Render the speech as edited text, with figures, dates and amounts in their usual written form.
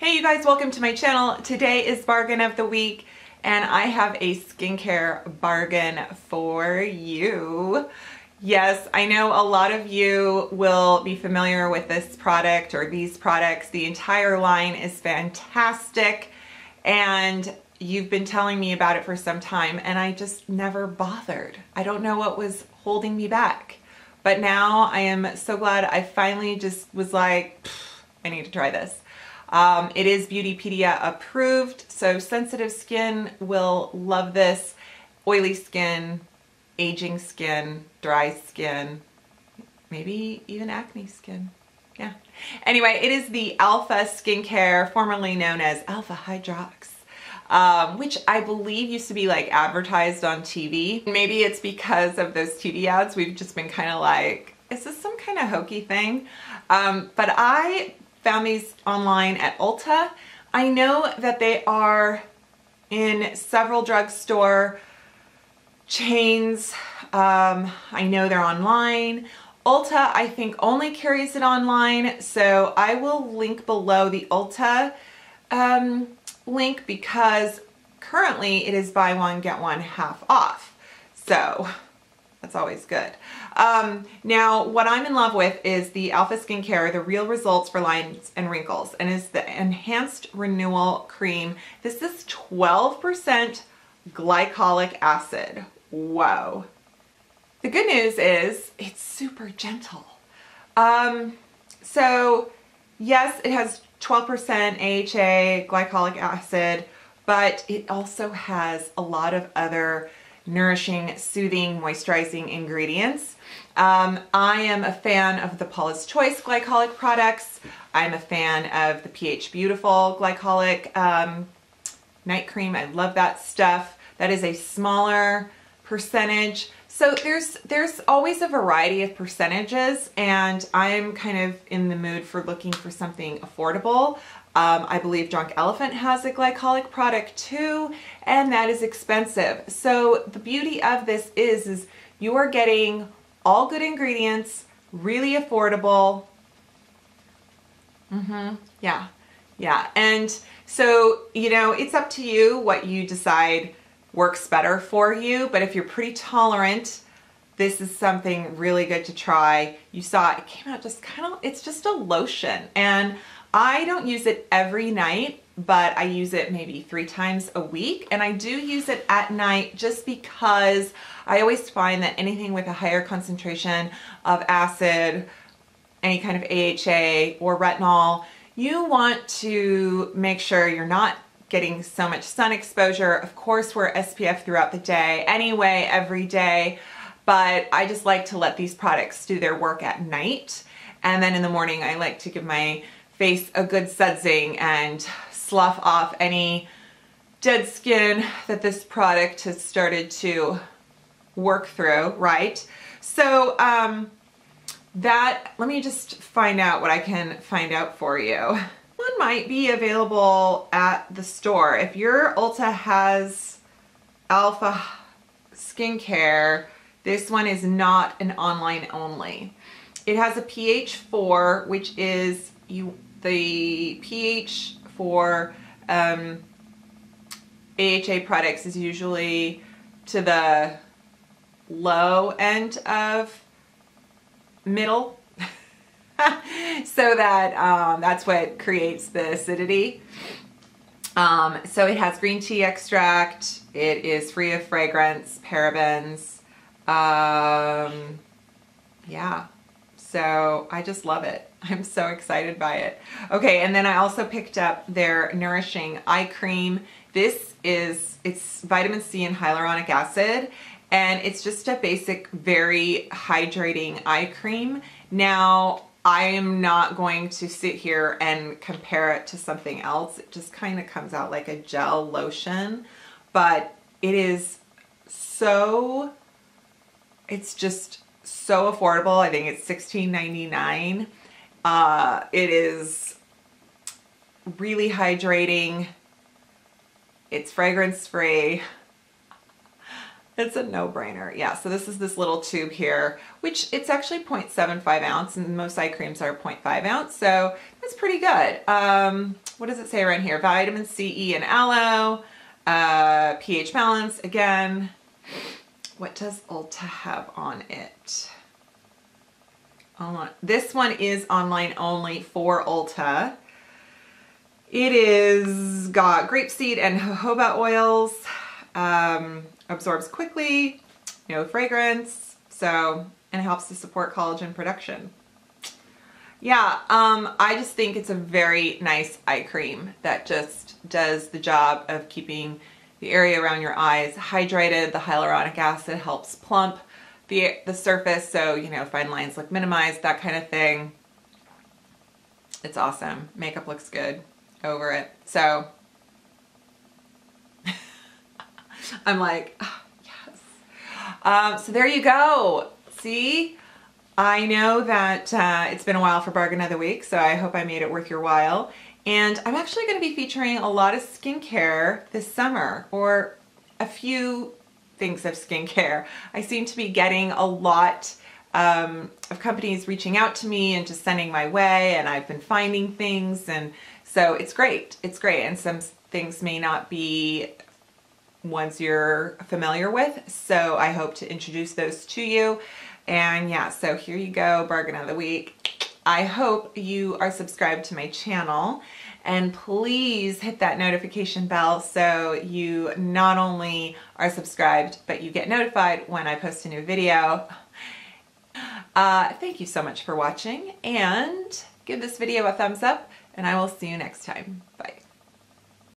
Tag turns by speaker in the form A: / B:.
A: Hey you guys, welcome to my channel. Today is bargain of the week and I have a skincare bargain for you. Yes, I know a lot of you will be familiar with this product or these products. The entire line is fantastic and you've been telling me about it for some time and I just never bothered. I don't know what was holding me back. But now I am so glad I finally just was like, I need to try this. It is Beautypedia approved, so sensitive skin will love this. Oily skin, aging skin, dry skin, maybe even acne skin. Yeah. Anyway, it is the Alpha Skincare, formerly known as Alpha Hydrox, which I believe used to be like advertised on TV. Maybe it's because of those TV ads. We've just been kind of like, is this some kind of hokey thing? But I found these online at Ulta. I know that they are in several drugstore chains. I know they're online. Ulta, I think, only carries it online, so I will link below the Ulta link because currently it is buy one, get one half off. So that's always good. Now, what I'm in love with is the Alpha Skincare, the Real Results for Lines and Wrinkles, and is the Enhanced Renewal Cream. This is 12% glycolic acid. Whoa. The good news is it's super gentle. So yes, it has 12% AHA glycolic acid, but it also has a lot of other nourishing, soothing, moisturizing ingredients. I am a fan of the Paula's Choice glycolic products. I'm a fan of the pH Beautiful glycolic night cream. I love that stuff. That is a smaller percentage. So there's always a variety of percentages and I'm kind of in the mood for looking for something affordable. I believe Drunk Elephant has a glycolic product too, and that is expensive. So the beauty of this is you are getting all good ingredients, really affordable. Yeah. And so, you know, it's up to you what you decide works better for you, but if you're pretty tolerant, this is something really good to try. You saw it came out just kind of, it's just a lotion, and I don't use it every night, but I use it maybe 3 times a week, and I do use it at night just because I always find that anything with a higher concentration of acid, any kind of AHA or retinol, you want to make sure you're not getting so much sun exposure. Of course, we're SPF throughout the day anyway, every day, but I just like to let these products do their work at night, and then in the morning I like to give my face a good sudsing and slough off any dead skin that this product has started to work through, right? So let me just find out what I can find out for you. One might be available at the store. If your Ulta has Alpha Skincare, this one is not an online only. It has a pH 4, which is the pH for AHA products is usually to the low end of middle. So that's what creates the acidity. So it has green tea extract. It is free of fragrance, parabens. Yeah. So I just love it. I'm so excited by it. Okay, and then I also picked up their Nourishing Eye Cream. It's vitamin C and hyaluronic acid, and it's just a basic, very hydrating eye cream. Now, I am not going to sit here and compare it to something else. It just kind of comes out like a gel lotion, but it is so, it's just so affordable. I think it's $16.99. It is really hydrating. It's fragrance free. It's a no-brainer. Yeah, so this is this little tube here, which it's actually 0.75 ounce, and most eye creams are 0.5 ounce, so that's pretty good. What does it say around here? Vitamin C, E, and aloe, pH balance. Again, what does Ulta have on it? This one is online only for Ulta. It is got grapeseed and jojoba oils, absorbs quickly, no fragrance, so, and it helps to support collagen production. Yeah, I just think it's a very nice eye cream that just does the job of keeping the area around your eyes hydrated. The hyaluronic acid helps plump the surface, so, you know, fine lines look minimized, that kind of thing. It's awesome. Makeup looks good over it. So I'm like, oh, yes. So there you go. See, I know that it's been a while for Bargain of the Week, so I hope I made it worth your while. And I'm actually going to be featuring a lot of skincare this summer, or a few things of skincare. I seem to be getting a lot of companies reaching out to me and just sending my way, and I've been finding things, and so it's great. It's great, and some things may not be ones you're familiar with, so I hope to introduce those to you. And yeah, so here you go, Bargain of the Week. I hope you are subscribed to my channel, and please hit that notification bell so you not only are subscribed, but you get notified when I post a new video. Thank you so much for watching, and give this video a thumbs up, and I will see you next time. Bye.